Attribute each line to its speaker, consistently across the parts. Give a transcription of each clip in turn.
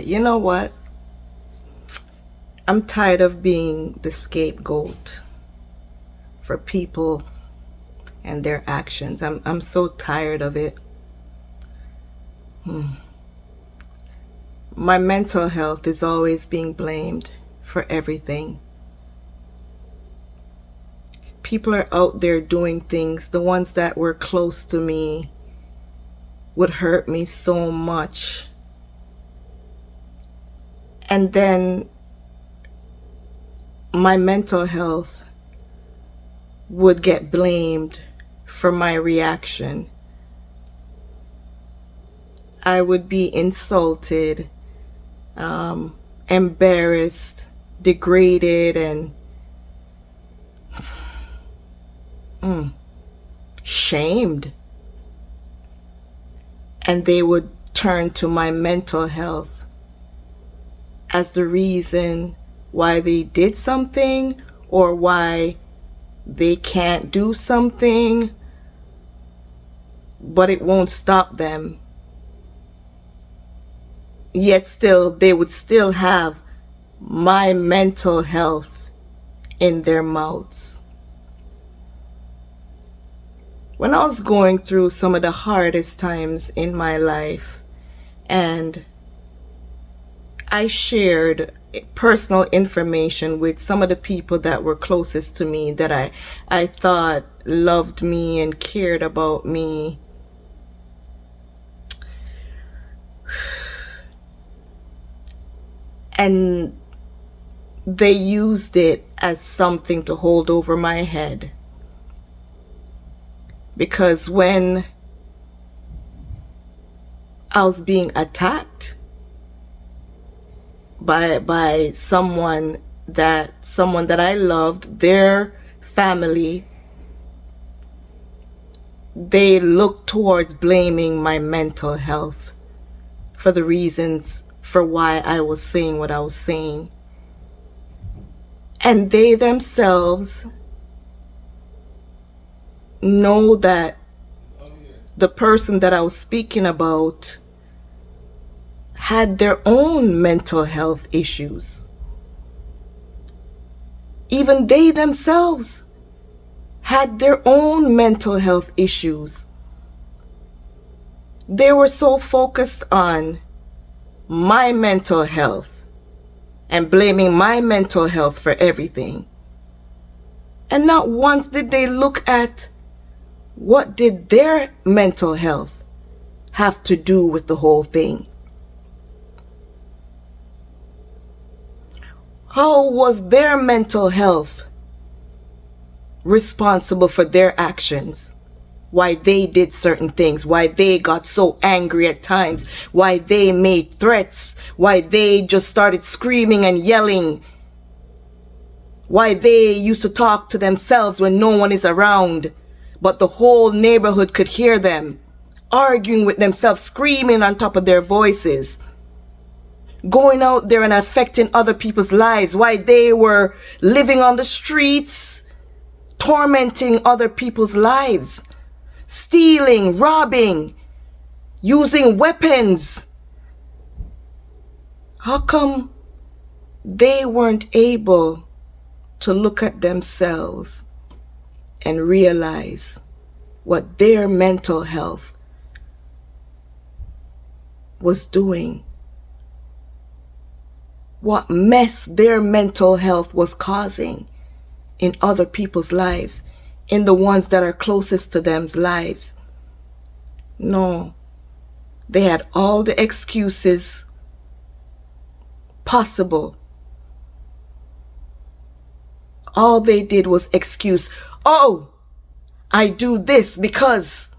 Speaker 1: You know what? I'm tired of being the scapegoat for people and their actions. I'm so tired of it. My mental health is always being blamed for everything. People are out there doing things. The ones that were close to me would hurt me so much. And then my mental health would get blamed for my reaction. I would be insulted, embarrassed, degraded, and shamed. And they would turn to my mental health as the reason why they did something or why they can't do something, but it won't stop them. Yet still, they would still have my mental health in their mouths. When I was going through some of the hardest times in my life, and I shared personal information with some of the people that were closest to me, that I thought loved me and cared about me, and they used it as something to hold over my head. Because when I was being attacked by someone that I loved, their family, they looked towards blaming my mental health for the reasons for why I was saying what I was saying. And they themselves know that the person that I was speaking about had their own mental health issues. Even they themselves had their own mental health issues. They were so focused on my mental health and blaming my mental health for everything. And not once did they look at what did their mental health have to do with the whole thing. How was their mental health responsible for their actions? Why they did certain things, why they got so angry at times, why they made threats, why they just started screaming and yelling, why they used to talk to themselves when no one is around, but the whole neighborhood could hear them arguing with themselves, screaming on top of their voices, going out there and affecting other people's lives, why they were living on the streets, tormenting other people's lives, stealing, robbing, using weapons. How come they weren't able to look at themselves and realize what their mental health was doing? What mess their mental health was causing in other people's lives, in the ones that are closest to them's lives. No, they had all the excuses possible. All they did was excuse. Oh, I do this because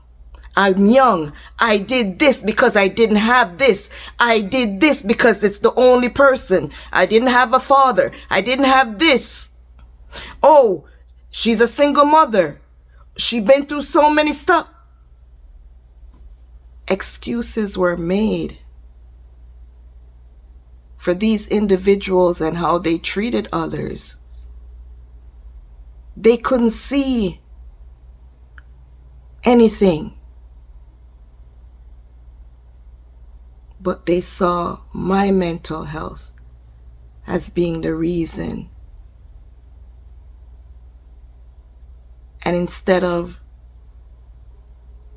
Speaker 1: I'm young. I did this because I didn't have this. I did this because it's the only person. I didn't have a father. I didn't have this. Oh, she's a single mother. She been through so many stuff. Excuses were made for these individuals and how they treated others. They couldn't see anything but they saw my mental health as being the reason. And instead of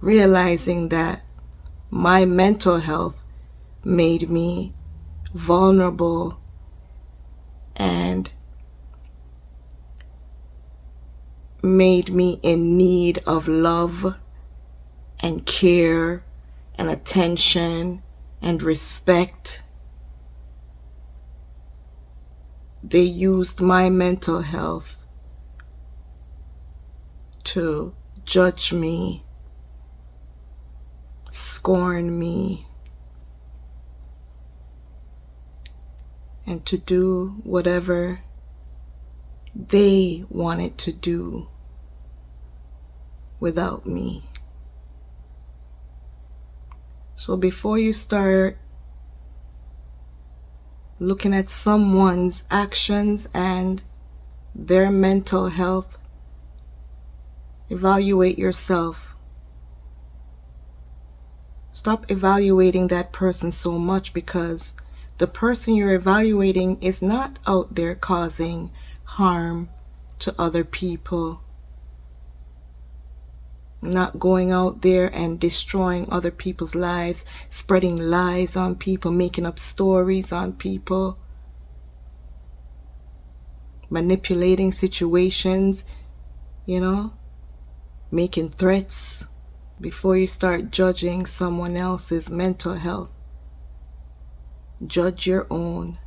Speaker 1: realizing that my mental health made me vulnerable and made me in need of love and care and attention and respect, they used my mental health to judge me, scorn me, and to do whatever they wanted to do without me. So before you start looking at someone's actions and their mental health, evaluate yourself. Stop evaluating that person so much, because the person you're evaluating is not out there causing harm to other people, not going out there and destroying other people's lives, spreading lies on people, making up stories on people, manipulating situations, making threats. Before you start judging someone else's mental health, judge your own.